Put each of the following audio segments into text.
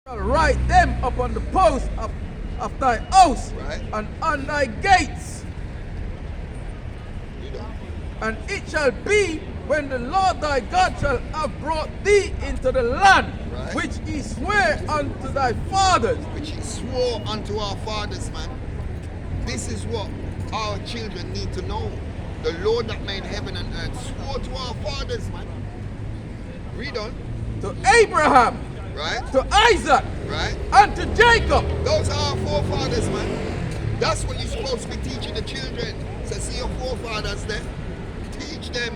shall write them upon the posts of thy house Right. and on thy gates. You know. And it shall be when the Lord thy God shall have brought thee into the land Right. which he sware unto thy fathers. Which he swore unto our fathers, man. This is what our children need to know. The Lord that made heaven and earth swore to our fathers, man. Read on. To Abraham, Right? to Isaac, Right? and to Jacob. Those are our forefathers, man. That's what you're supposed to be teaching the children. So see your forefathers there. Teach them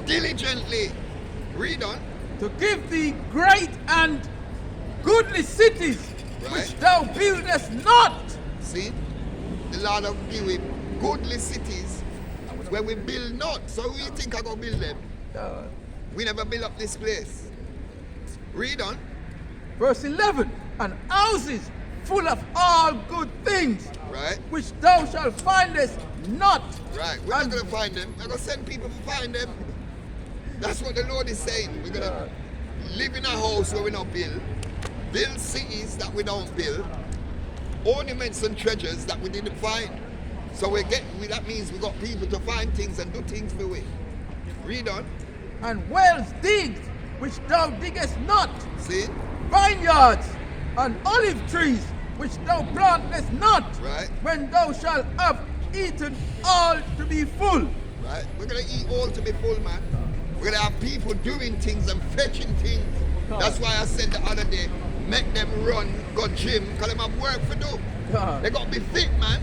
diligently. Read on. To give thee great and goodly cities, Right. which thou buildest not. See? The Lord will give with goodly cities where we build not. So who you think I go build them? We never build up this place. Read on. Verse 11, and houses full of all good things, Right? which thou shalt findest not. Right. We're not And- going to find them. We're going to send people to find them. That's what the Lord is saying. We're going to live in a house where we don't build cities that we don't build, ornaments and treasures that we didn't find. So that means we got people to find things and do things for it. Read on. And wells digged, which thou diggest not. See? Vineyards and olive trees, which thou plantest not. Right. When thou shalt have eaten all to be full. Right? We're going to eat all to be full, man. We're going to have people doing things and fetching things. That's why I said the other day, make them run, go gym, because them have work for do. God. They got to be fit, man.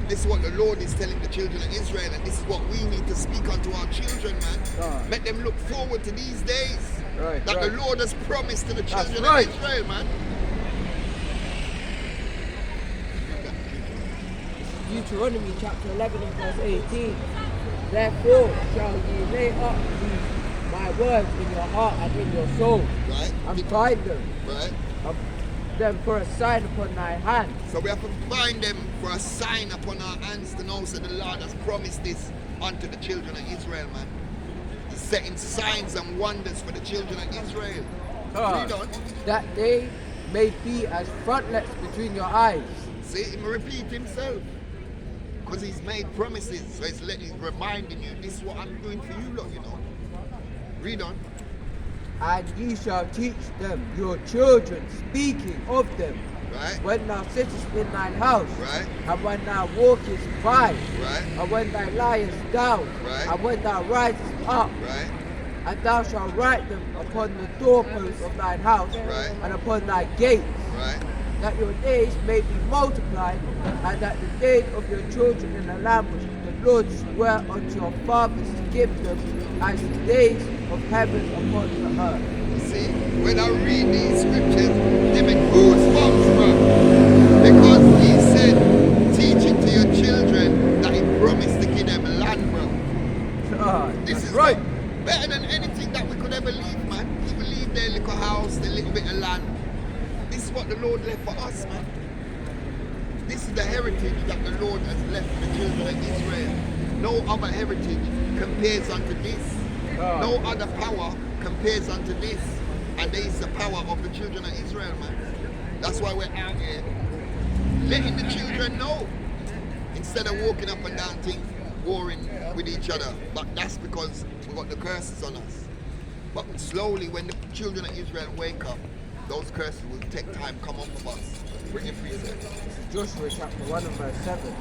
This is what the Lord is telling the children of Israel, and this is what we need to speak unto our children, man. God. Make them look forward to these days Right, that right. the Lord has promised to the children right. of Israel, man. Deuteronomy chapter 11 and verse 18. Therefore shall ye lay up my words in your heart and in your soul, Right? and bind them, Right? for a sign upon thy hand. So we have to bind them for a sign upon our hands to know that the Lord has promised this unto the children of Israel, man. He's setting signs and wonders for the children of Israel. Read on. That they may be as frontlets between your eyes. See him repeat himself. Because he's made promises. So he's reminding you, this is what I'm doing for you, lot, you know. Read on. And ye shall teach them your children, speaking of them, Right? when thou sittest in thine house, Right? and when thou walkest by, Right? and when thou liest down, Right. and when thou risest up. Right? And thou shalt write them upon the doorposts of thine house, Right. and upon thy gates, Right? that your days may be multiplied, and that the days of your children in the land which the Lord sware unto your fathers to give them, as the days of heaven upon the earth. You see, when I read these scriptures, they make goosebumps, bro. Because he said, teach it to your children that he promised to give them land, bro. God, This that's is right. better than anything that we could ever leave, man. Even leave their little house, their little bit of land. This is what the Lord left for us, man. This is the heritage that the Lord has left for the children of Israel. No other heritage compares unto this. No other power compares unto this. And there is the power of the children of Israel, man. That's why we're out here letting the children know. Instead of walking up and down things, warring with each other. But that's because we got the curses on us. But slowly, when the children of Israel wake up, those curses will take time come off of us. Bring your precept. Joshua chapter 1 and verse 7.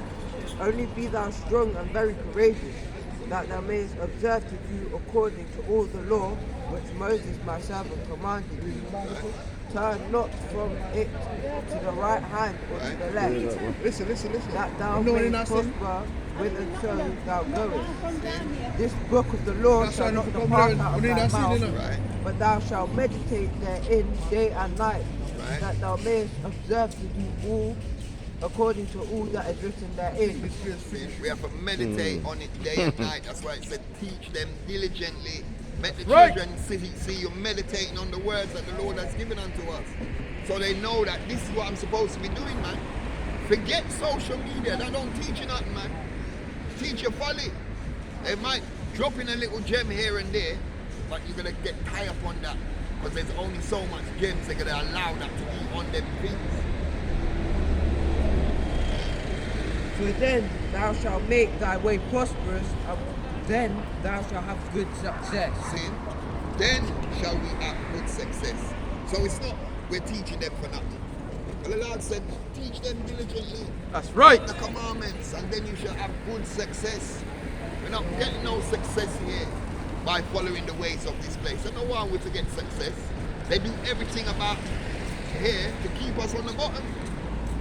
Only be thou strong and very courageous, that thou mayest observe to do according to all the law which Moses my servant commanded thee. Turn not from it to the right hand or to the left, Listen. that thou You know what mayest I said? prosper whitherso thou goest. This book of the law That's shall why not you come depart learn. out of What did thy I say, mouth, didn't Right? but thou shalt meditate therein day and night, Right. that thou mayest observe to do all according to all that is written therein. See, we have to meditate on it day and night. That's why it said, teach them diligently. Make the Right. children see you meditating on the words that the Lord has given unto us. So they know that this is what I'm supposed to be doing, man. Forget social media. That don't teach you nothing, man. Teach you folly. They might drop in a little gem here and there, but you're going to get tied up on that. Because there's only so much gems they're going to allow that to be on them things. For then thou shalt make thy way prosperous, and then thou shalt have good success. See? Then shall we have good success. So it's not we're teaching them for nothing. But the Lord said, teach them diligently. That's right. The commandments, and then you shall have good success. We're not getting no success here by following the ways of this place. And no one will to get success. They do everything about here to keep us on the bottom.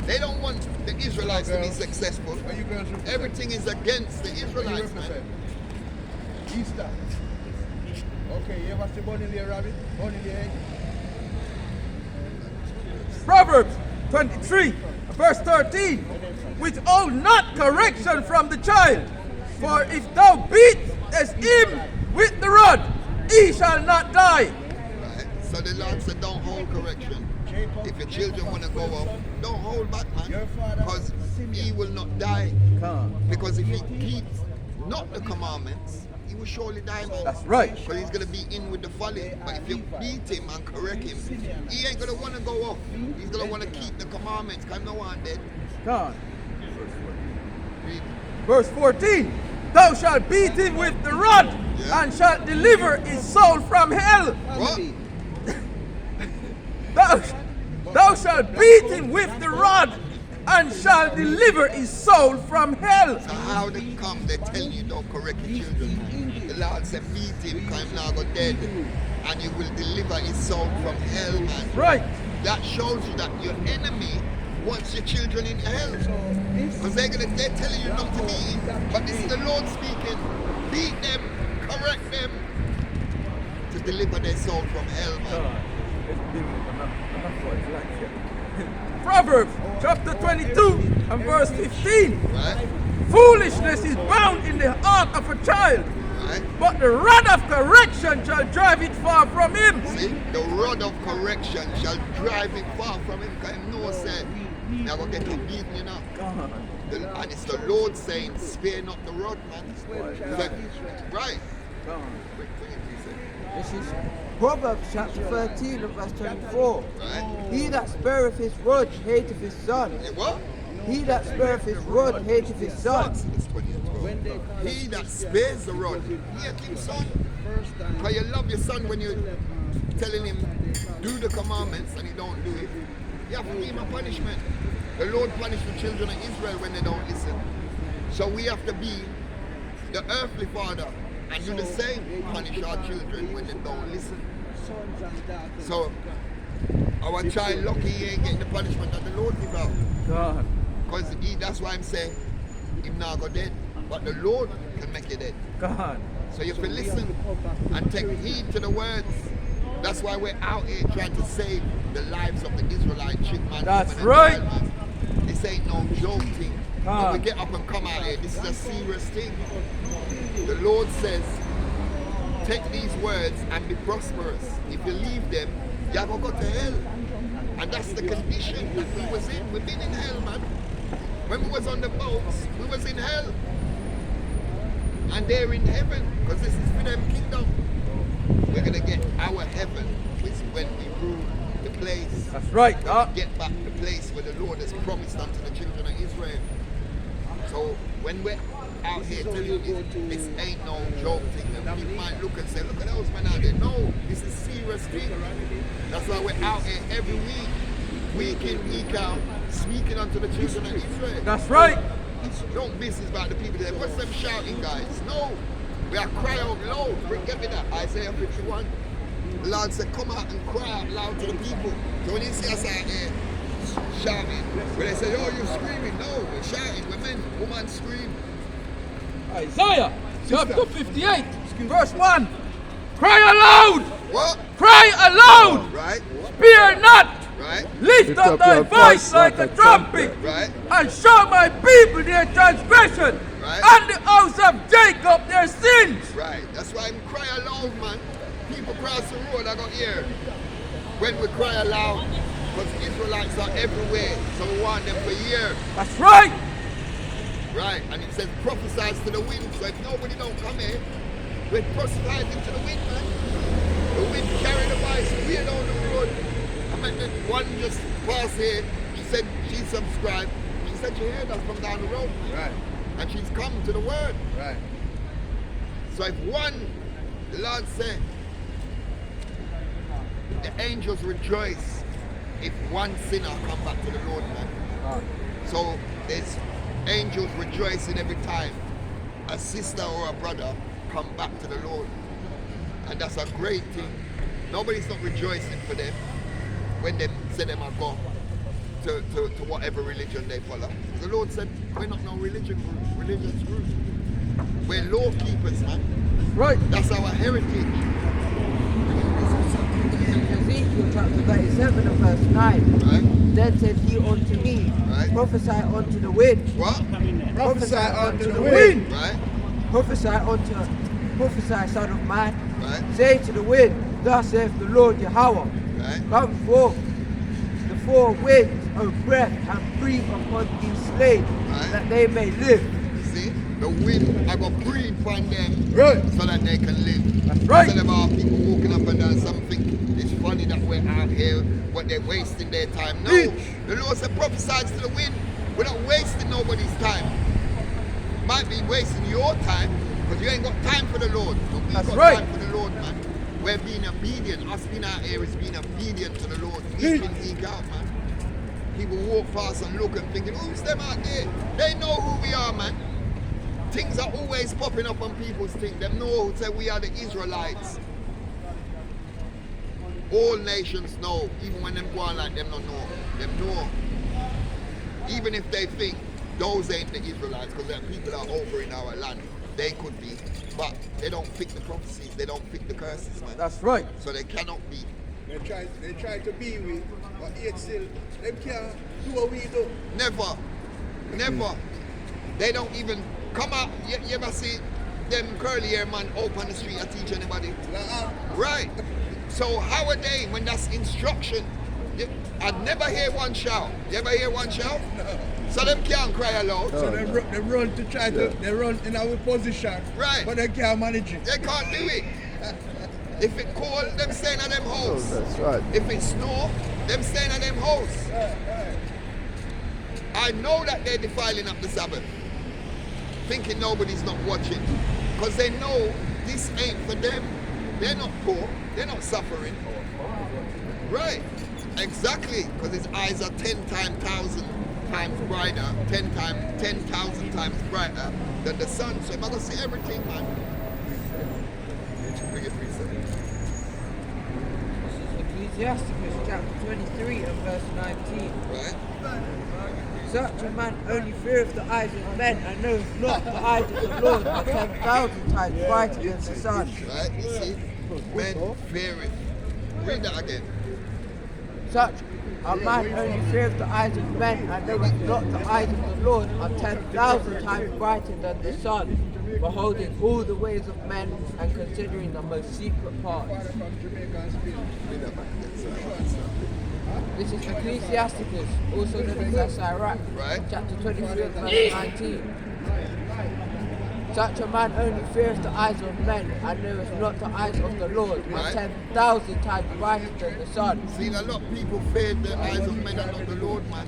They don't want the Israelites to be successful. Where you girls represent? Everything is against the Where you Israelites, represent? man. Easter. Okay, you ever see Bunny Lay Rabbit? Bunny Lay. Proverbs 23, verse 13. Withhold not correction from the child, for if thou beatest him with the rod, he shall not die. Right? So the Lord said, don't hold correction. If your children want to go up, don't hold back, man. Because he will not die. Because if he keeps not the commandments, he will surely die, man. That's right. Because he's going to be in with the folly. But if you beat him and correct him, he ain't going to want to go off. He's going to want to keep the commandments. Because no one dead. God. Read. Verse 14. Thou shalt beat him with the rod, Yeah. and shalt deliver his soul from hell. What? Thou shalt beat him with the rod, and shall deliver his soul from hell. So how they come, they tell you don't correct your children. The Lord said, beat him, because I'm now go dead. And you will deliver his soul from hell, man. Right. That shows you that your enemy wants your children in hell. Because they're telling you not to beat him. But this is the Lord speaking. Beat them, correct them, to deliver their soul from hell, man. Proverbs chapter 22 and verse 15. Right? Foolishness is bound in the heart of a child, Right? but the rod of correction shall drive it far from him. See, the rod of correction shall drive it far from him. Because Noah said, now go get him beaten, you know. And it's the Lord saying, spare not the rod, man. Like, right. This is Proverbs chapter 13 and verse 24. Right? He that spareth his rod hateth his son. Eh, what? He that spareth his rod hateth his son. It's 2012. He that spares the rod, hate him, son. Because you love your son when you're telling him, do the commandments, and he don't do it. You have to give him a punishment. The Lord punished the children of Israel when they don't listen. So we have to be the earthly father and do the same, punish our children when they don't listen. So our child lucky he ain't getting the punishment that the Lord give out. God. Because that's why I'm saying him now go dead. But the Lord can make you dead. God. So you have to listen and take heed to the words. That's why we're out here trying to save the lives of the Israelite children. That's right. This ain't no joke thing. God. When we get up and come out here, this is a serious thing. The Lord says, take these words and be prosperous. If you leave them, you have to go to hell. And that's the condition that we was in. We've been in hell, man. When we was on the boats, we was in hell. And they're in heaven, because this is for them kingdom. We're going to get our heaven, which is when we rule the place. That's right, God. Get back the place where the Lord has promised unto the children of Israel. So when we're out here telling you this ain't no joke thing, and people might look and say, look at those men out there. No, this is serious thing. That's why we're out here every week in, week out, speaking unto the children of Israel. That's right. Don't business about the people there. What's them shouting, guys? No. We are crying out loud. Get me that. Isaiah 51. The Lord said, come out and cry out loud to the people. So when you see us out there shouting, when they say, oh, you're screaming. No, we're shouting. Women, woman scream. Isaiah chapter 58, verse 1. Cry aloud! What? Cry aloud! Right? Fear not! Right? Lift up thy voice like a trumpet, Right? and show my people their transgression, Right. and the house of Jacob their sins. Right. That's why we cry aloud, man. People cross the road, I got here. When we cry aloud, because Israelites are everywhere, so we want them for years. That's right. Right, and it says prophesies to the wind. So if nobody don't come here, we're prophesying to the wind, man. The wind carried the voice way down the road. I met that one just passed here. She said she subscribed. She said she heard us from down the road. Right, And she's come to the word. right. So if one, the Lord said, the angels rejoice if one sinner come back to the Lord, man. So there's angels rejoicing every time a sister or a brother come back to the Lord. And that's a great thing. Nobody's not rejoicing for them when they say them are gone to whatever religion they follow. The Lord said, we're not no religious group. We're law keepers, man. Right. That's our heritage. Ezekiel chapter 37 and verse 9. Right? Then said he unto me, Right. prophesy unto the wind, What? Prophesy unto the wind. wind. Right? prophesy, son of man, Right? say to the wind, thus saith the Lord Yahweh, Right? come forth the four winds, O breath, and breathe upon these slaves, Right. that they may live. See? The wind, I got breathe upon them Right. so that they can live. That's right. Instead of our people walking up and down something, it's funny that we're out here, but they're wasting their time. No, Teach. the Lord said prophesy to the wind. We're not wasting nobody's time. Might be wasting your time, because you ain't got time for the Lord. But we've That's got right. time for the Lord, man. We're being obedient. Us being out here is being obedient to the Lord. Teach. Week in, week out, man. People walk past and look and thinking, who's them out there? They know who we are, man. Things are always popping up on people's things. Them know who say we are the Israelites. All nations know, even when them go on like them don't know. Them know. Even if they think those ain't the Israelites, because there people are over in our land. They could be, but they don't fit the prophecies, they don't fit the curses, man. That's right. So they cannot be. They try to be with, but yet still, they can't do what we do. Never. Never. They don't even come out. You ever see them curly hair man out on the street and teach anybody? Right. So how are they when that's instruction? I'd never hear one shout. You ever hear one shout? So them can't cry aloud. So they run to try to, they run in our position, Right. but they can't manage it. They can't do it. If it cold, them staying at them house. That's right. If it snow, them staying at them house. I know that they're defiling up the Sabbath, thinking nobody's not watching, because they know this ain't for them. They're not poor. They're not suffering. Right. Exactly. Because his eyes are 10,000 times brighter, 10,000 times brighter than the sun. So I'm going to see everything, man. Bring it, please, sir. Ecclesiasticus chapter 23 and verse 19. Right? Such a man only feareth the eyes of men and knoweth not the eyes of the Lord are 10,000 times brighter than the sun. Right? You see? Men fear it. Read that again. Such a man only feareth the eyes of men and knoweth not the eyes of the Lord are 10,000 times brighter than the sun, beholding all the ways of men and considering the most secret parts. Read that back again, sir. This is Ecclesiasticus, also known as Sirach, Right? chapter 23 and verse 19. Such a man only feareth the eyes of men and knoweth not the eyes of the Lord are Right. 10,000 times brighter than the sun. See, a lot of people fear the eyes of men and not the Lord, man.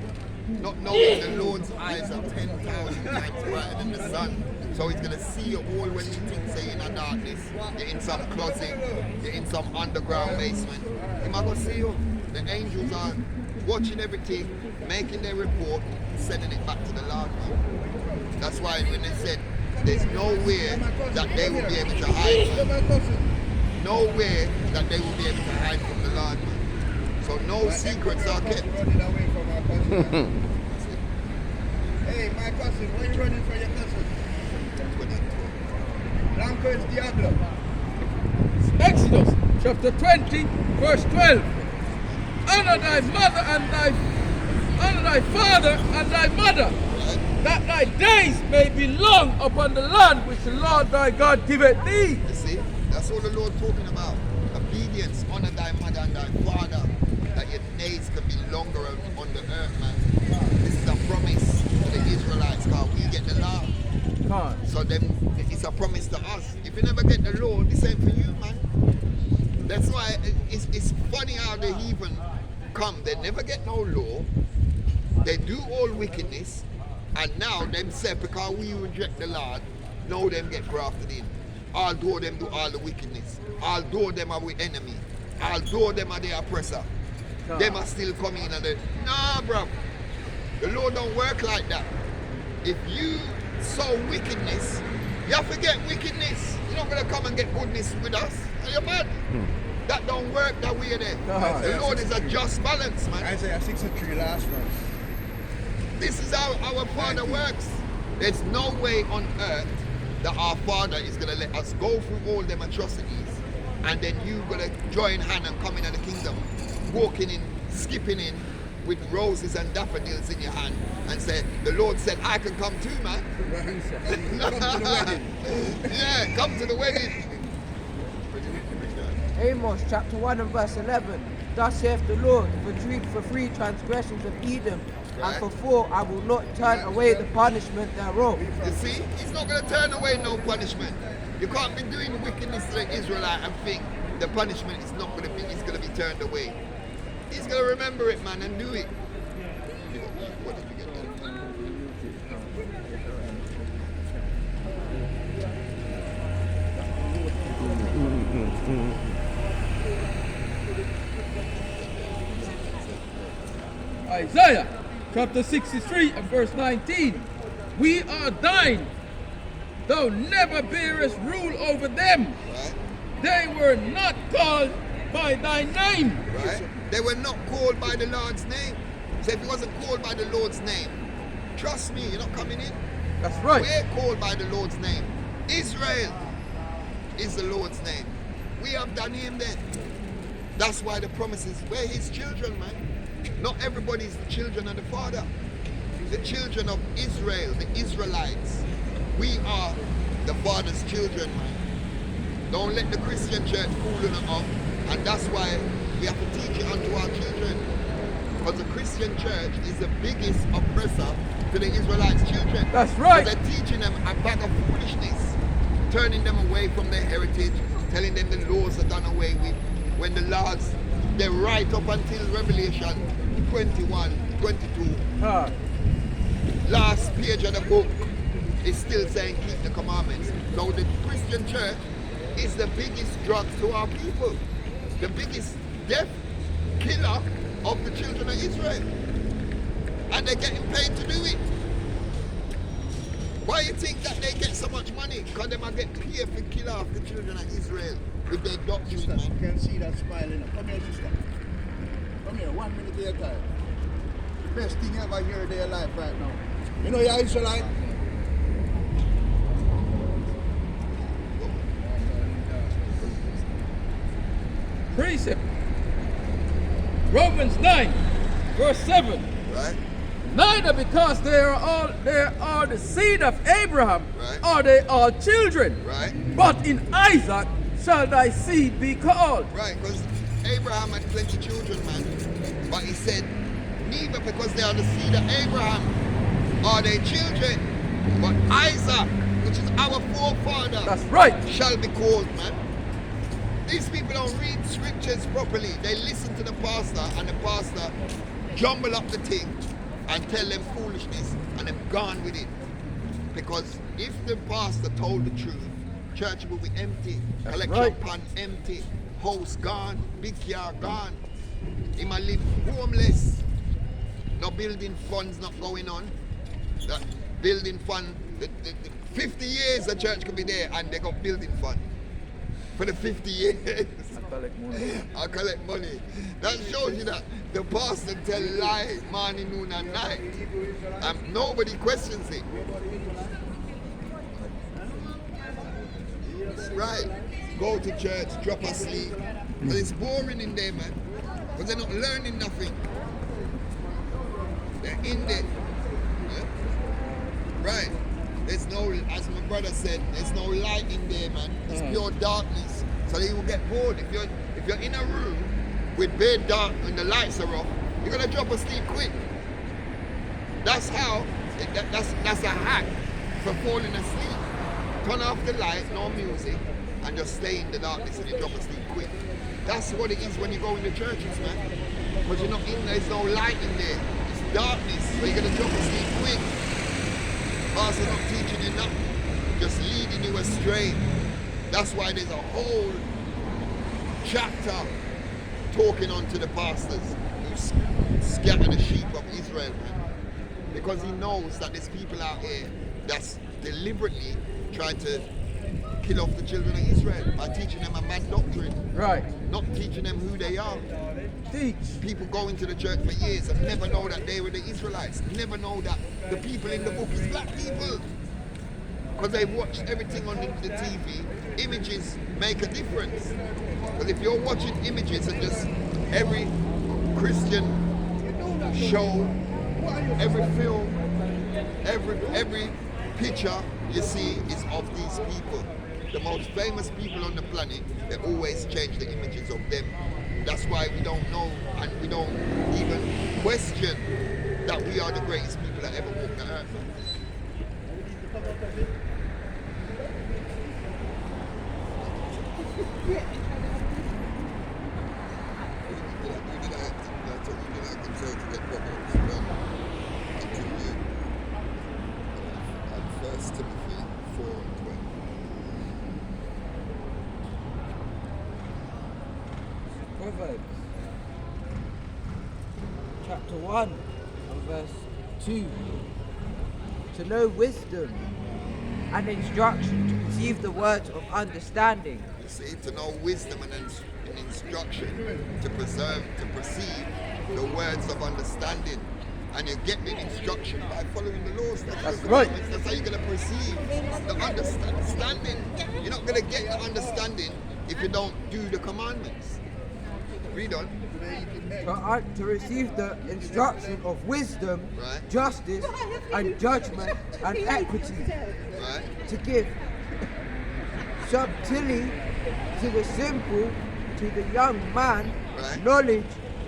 Not knowing the Lord's eyes are 10,000 times brighter than the sun. So he's going to see you all when you think say you're in a darkness. You're in some closet, you're in some underground basement. He might go see you. The angels are watching everything, making their report, sending it back to the Lord, man. That's why when they said, there's nowhere that they will be able to hide from. Nowhere that they will be able to hide from the Lord, man. So no secrets are kept. Running away from our cousin. Hey, my cousin, why you running from your cousin? Blanco's Diablo. Exodus chapter 20, verse 12. Honor thy mother and honor thy father and thy mother, that thy days may be long upon the land which the Lord thy God giveth thee. You see, that's all the Lord talking about. Obedience, honor thy mother and thy father, that your days can be longer on the earth, man. This is a promise to the Israelites, because we get the law. Can't. So then it's a promise to us. If you never get the law, this ain't for you, man. That's why it's funny how the heathen come. They never get no law. They do all wickedness. And now them say because we reject the Lord, now them get grafted in. Although them do all the wickedness. Although them are we enemy. Although them are the oppressor. Them are still coming and they, nah, bro. The Lord don't work like that. If you sow wickedness, you have to get wickedness. You're not going to come and get goodness with us. Are you mad? That don't work that way there. The Lord is a just balance, man. Isaiah 6:3, last verse. This is how our Father works. There's no way on earth that our Father is going to let us go through all them atrocities and then you going to join hand and come into the kingdom, walking in, skipping in with roses and daffodils in your hand and say, the Lord said, I can come too, man. Come to the wedding. Yeah, come to the wedding. Amos chapter 1 and verse 11. Thus saith the Lord, for three transgressions of Edom, Right. and for 4 I will not turn away the punishment thereof. You see, he's not going to turn away no punishment. You can't be doing wickedness to the Israelite and think the punishment is not going to be, it's going to be turned away. He's going to remember it, man, and do it. What did you get there? Isaiah chapter 63 and verse 19. We are thine, thou never bearest rule over them. Right? They were not called by thy name. Right? They were not called by the Lord's name. So if he wasn't called by the Lord's name, trust me, you're not coming in. That's right. We're called by the Lord's name. Israel is the Lord's name. We have done him then. That's why the promises, we're his children, man. Not everybody is the children of the Father. The children of Israel, the Israelites. We are the Father's children, man. Don't let the Christian church fool you up. And that's why we have to teach it unto our children. Because the Christian church is the biggest oppressor to the Israelites' children. That's right. They're teaching them a bag of foolishness, turning them away from their heritage, telling them the laws are done away with. When the laws, they're right up until Revelation 21, 22. Last page of the book is still saying keep the commandments. Now the Christian church is the biggest drug to our people. The biggest death killer of the children of Israel. And they're getting paid to do it. Why you think that they get so much money? Because they might get paid for kill off the children of Israel with their doctrine, Sister, you man. can see that smiling. Come here, sister. Come here, 1 minute at a time. The best thing you ever hear in their life right now. You know you're Israelite? Precept. Romans 9, verse 7. Right? Neither because they are the seed of Abraham Right. are they all children, Right? but in Isaac shall thy seed be called. Right, because Abraham had plenty children, man. But he said, neither because they are the seed of Abraham are they children, but Isaac, which is our forefather, That's right. shall be called, man. These people don't read scriptures properly. They listen to the pastor, and the pastor jumble up the thing and tell them foolishness, and they've gone with it. Because if the pastor told the truth, church will be empty, That's collection right. pan empty, house gone, big car gone. He might live homeless. No building funds not going on. The building fund, the 50 years the church could be there and they got building fund. For the 50 years. I collect money. That shows you that the pastor tell lies morning, noon and night. And nobody questions it. Right. Go to church, drop asleep. But it's boring in there, man. Because they're not learning nothing. They're in there. Yeah? Right. There's no, as my brother said, there's no light in there, man. It's pure darkness. So they will get bored. If you're in a room with bare dark and the lights are off, you're gonna drop asleep quick. That's how. That's a hack for falling asleep. Turn off the light, no music, and just stay in the darkness and you drop asleep quick. That's what it is when you go in the churches, man. Because you're not in, there's no light in there. It's darkness. So you're going to drop asleep quick. Pastor's not teaching you nothing. Just leading you astray. That's why there's a whole chapter talking on to the pastors who scatter the sheep of Israel, man. Because he knows that there's people out here that's deliberately trying to kill off the children of Israel by teaching them a mad doctrine. Right. Not teaching them who they are. Teach. People go into the church for years and never know that they were the Israelites. Never know that the people in the book is black people. Because they've watched everything on the TV. Images make a difference. Because if you're watching images and just every Christian show, every film, every picture you see is of these people. The most famous people on the planet, they always change the images of them. That's why we don't know and we don't even question that we are the greatest people that ever walked the earth. Proverbs chapter 1 and verse 2. To know wisdom and instruction, to receive the words of understanding. You see, to know wisdom and instruction, to perceive the words of understanding. And you get the instruction by following the laws. That's right. That's how you're going to perceive the understanding. You're not going to get the understanding if you don't do the commandments. Read on. To receive the instruction of wisdom, Right. justice, and judgment, and equity. Right? To give subtility to the simple, to the young man, Right. knowledge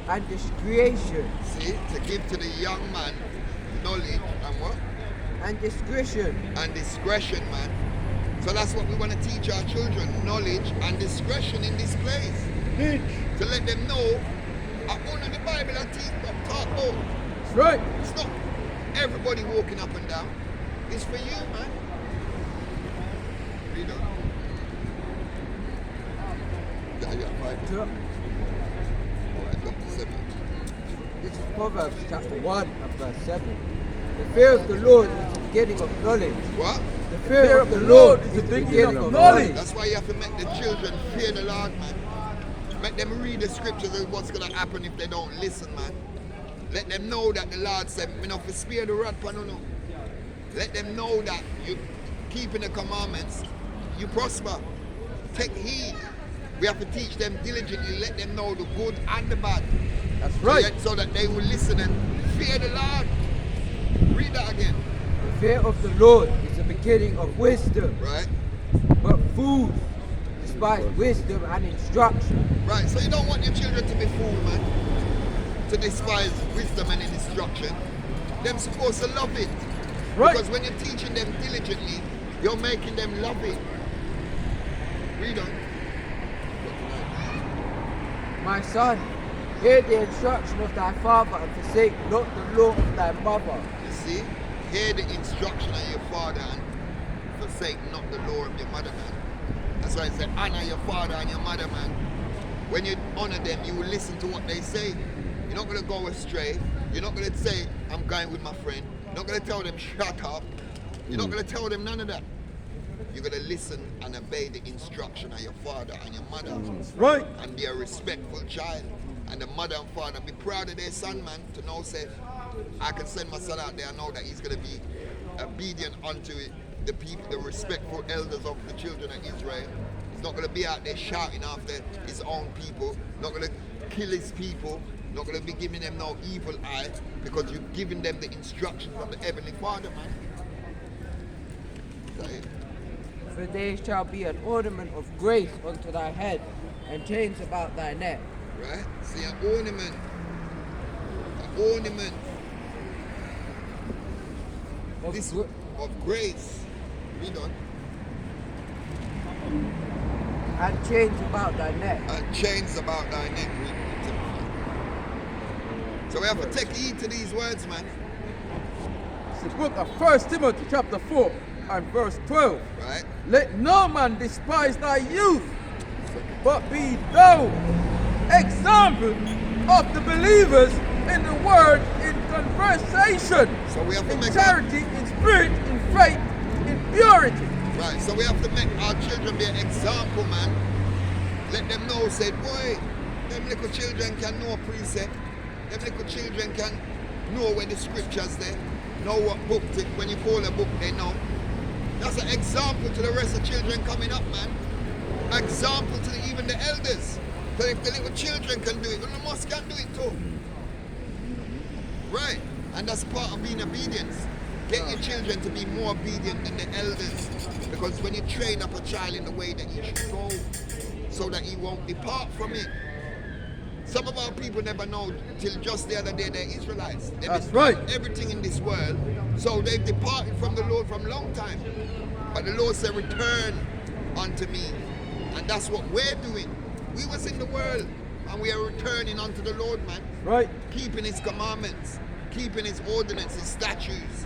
and discretion. See, to give to the young man knowledge and what? And discretion. And discretion, man. So that's what we want to teach our children, knowledge and discretion in this place. To let them know, I honor the Bible and teach them, talk about. That's right. It's not everybody walking up and down. It's for you, man. Read on. Yeah, Bible. To- Alright, up to 7. This is Proverbs chapter 1 and verse 7. The fear of the Lord is the beginning of knowledge. What? The fear of the Lord is the beginning of knowledge. That's why you have to make the children fear the Lord, man. Make them read the scriptures and what's going to happen if they don't listen, man. Let them know that the Lord said, "Me not to spare the rod, no. Let them know that you keeping the commandments, you prosper. Take heed. We have to teach them diligently, let them know the good and the bad. That's right. So that they will listen and fear the Lord. Read that again. The fear of the Lord is the beginning of wisdom, Right? but fools despise wisdom and instruction. Right, so you don't want your children to be fooled, man. To despise wisdom and instruction. They're supposed to love it. Right. Because when you're teaching them diligently, you're making them love it. Read on. My son, hear the instruction of thy father and forsake not the law of thy mother. You see? Hear the instruction of your father and forsake not the law of your mother, man. That's why it said, honor your father and your mother, man. When you honor them, you will listen to what they say. You're not going to go astray. You're not going to say, I'm going with my friend. You're not going to tell them, shut up. You're not going to tell them none of that. You're going to listen and obey the instruction of your father and your mother. Right. And be a respectful child. And the mother and father be proud of their son, man, to know, say, I can send my son out there and know that he's going to be obedient unto it. The people, the respectful elders of the children of Israel. He's not going to be out there shouting after his own people. Not going to kill his people. Not going to be giving them no evil eye because you've given them the instructions from the Heavenly Father, man. Is that it? For they shall be an ornament of grace unto thy head, and chains about thy neck. Right? See, an ornament. An ornament. This of grace. Read on. and chains about thy neck. And chains about thy neck. So we have to take heed to these words, man. It's the book of 1 Timothy chapter 4 and verse 12. Right? Let no man despise thy youth, but be thou example of the believers in the word, in conversation, So we have to in make charity, in spirit, in faith, in purity. Right, so we have to make our children be an example, man. Let them know, say, boy, them little children can know precept. Them little children can know where the scriptures there, know what book when you call a book, they know. That's an example to the rest of children coming up, man. Example to even the elders. So if the little children can do it, then the mosque can do it too. Right, and that's part of being obedience. Get your children to be more obedient than the elders. Because when you train up a child in the way that he should go, so that he won't depart from it. Some of our people never know till just the other day they're Israelites. They've That's been right. everything in this world. So they've departed from the Lord from a long time. But the Lord said, return unto me. And that's what we're doing. We was in the world and we are returning unto the Lord, man. Right? Keeping his commandments, keeping his ordinances, his statutes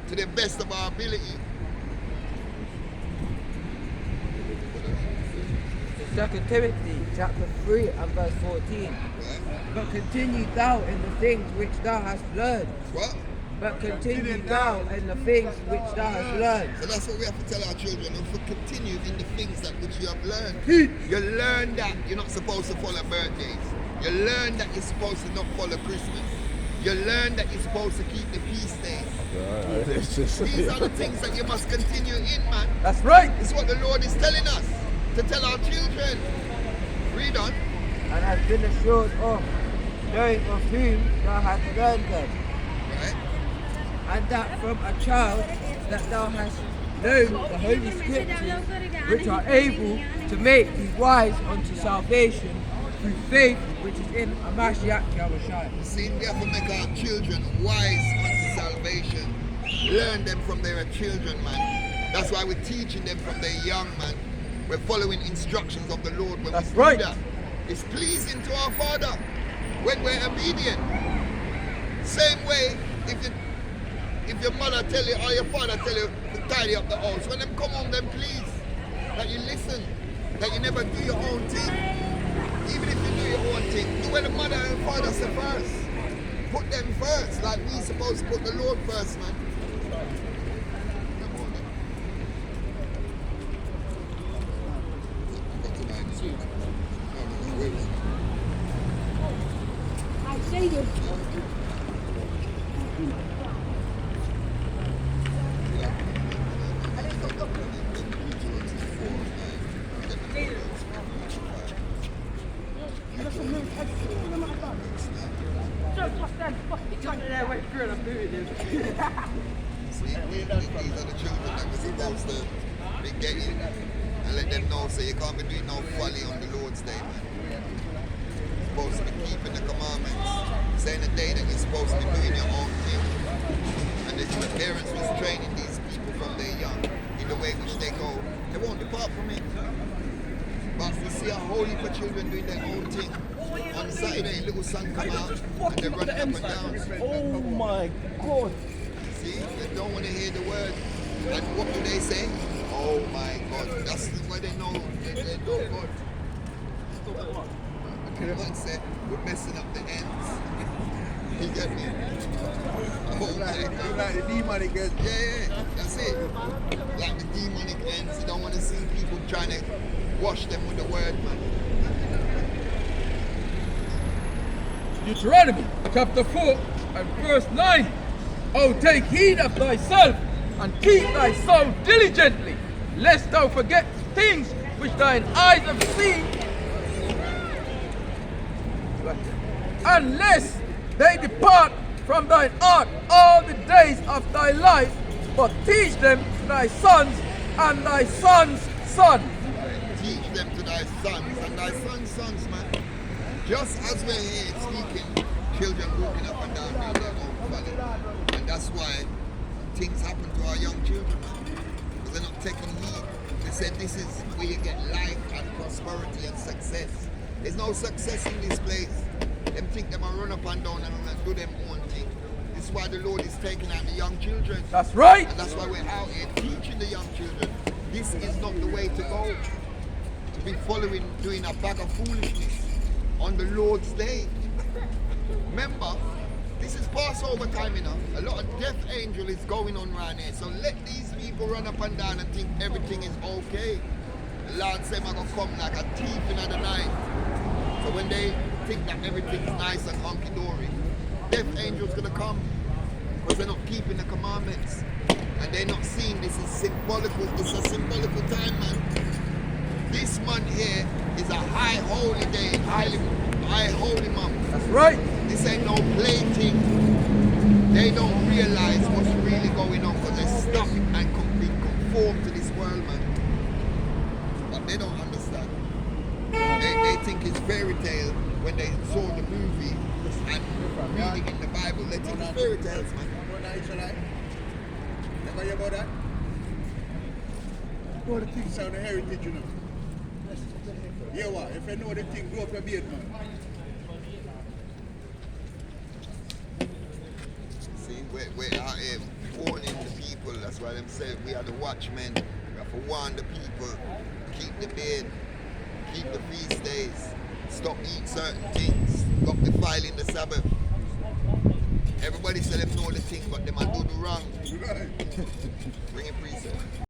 to the best of our ability. 2 Timothy chapter 3 and verse 14. But continue thou in the things which thou hast learned. What? But continue thou in the things which thou hast learned. So that's what we have to tell our children. If we continue in the things that which you have learned. You learn that you're not supposed to follow birthdays. You learn that you're supposed to not follow Christmas. You learn that you're supposed to keep the feast days. These are the things that you must continue in, man. That's right. It's what the Lord is telling us to tell our children. Read on. And hast been assured of, knowing of whom thou hast learned them. Right? And that from a child that thou hast known the holy scriptures, which are able to make thee wise unto salvation through faith which is in Amashiach Yahushua. See, we have to make our children wise unto salvation. Learn them from their children, man. That's why we're teaching them from their young, man. We're following instructions of the Lord when That's we do right. that. It's pleasing to our Father when we're obedient. Same way, if your mother tell you or your father tell you to tidy up the house, when them come home, then please, that you listen, that you never do your own thing. Even if you do your own thing, do what the mother and father say first. Put them first, like we supposed to put the Lord first, man. I see you. See, these are the children that we're supposed to be getting and let them know, so you can't be doing no folly on the Lord's Day, man. You're supposed to be keeping the commandments, saying the day that you're supposed to be doing your own thing. And if the parents was training these people from their young in the way which they go, they won't depart from it. But we see a whole heap of children doing their own thing. On Saturday, little son come out and they run up and down. Oh my God. See, they don't want to hear the word. And what do they say? Oh my God. That's why they know they don't God. The one said, we're messing up the ends. You get me? Oh my God. Like the demonic ends. Yeah, that's it. Like the demonic ends. You don't want to see people trying to wash them with the word, man. Deuteronomy chapter 4 and verse 9. Oh, take heed of thyself and keep thy soul diligently, lest thou forget things which thine eyes have seen, unless they depart from thine heart all the days of thy life, but teach them to thy sons and thy sons' sons. Teach them to thy sons and thy sons' sons, man. Just as we're here speaking, children walking up and down doing their own folly. And that's why things happen to our young children, man. Because they're not taking heed. They said this is where you get life and prosperity and success. There's no success in this place. Them think them a run up and down and do them own thing. This is why the Lord is taking out the young children. That's right. And that's why we're out here teaching the young children. This is not the way to go. To be following, doing a bag of foolishness on the Lord's day. Remember, this is Passover time, you know. A lot of death angel is going on around here. So let these people run up and down and think everything is okay. The Lord said, I'm going to come like a thief in the night. So when they think that everything's nice and hunky-dory, death angel's going to come because they're not keeping the commandments. And they're not seeing this is symbolical. It's a symbolical time, man. This month here is a high holy day, high holy month. That's right. This ain't no plaything. They don't realize what's really going on because they're stuck and being conformed to this world, man. But they don't understand. They think it's fairy tale when they saw the movie and reading in the Bible. They think it's fairy tales, man. Never hear about that? Know the things sound the heritage, you know. Yeah, what? If I know the thing, grow up a beard, man. See, we're out here warning the people. That's why them say we are the watchmen. We have to warn the people. Keep the beard. Keep the feast days. Stop eating certain things. Stop defiling the Sabbath. Everybody say them know the thing, but them a do the wrong. Right. Bring a precept.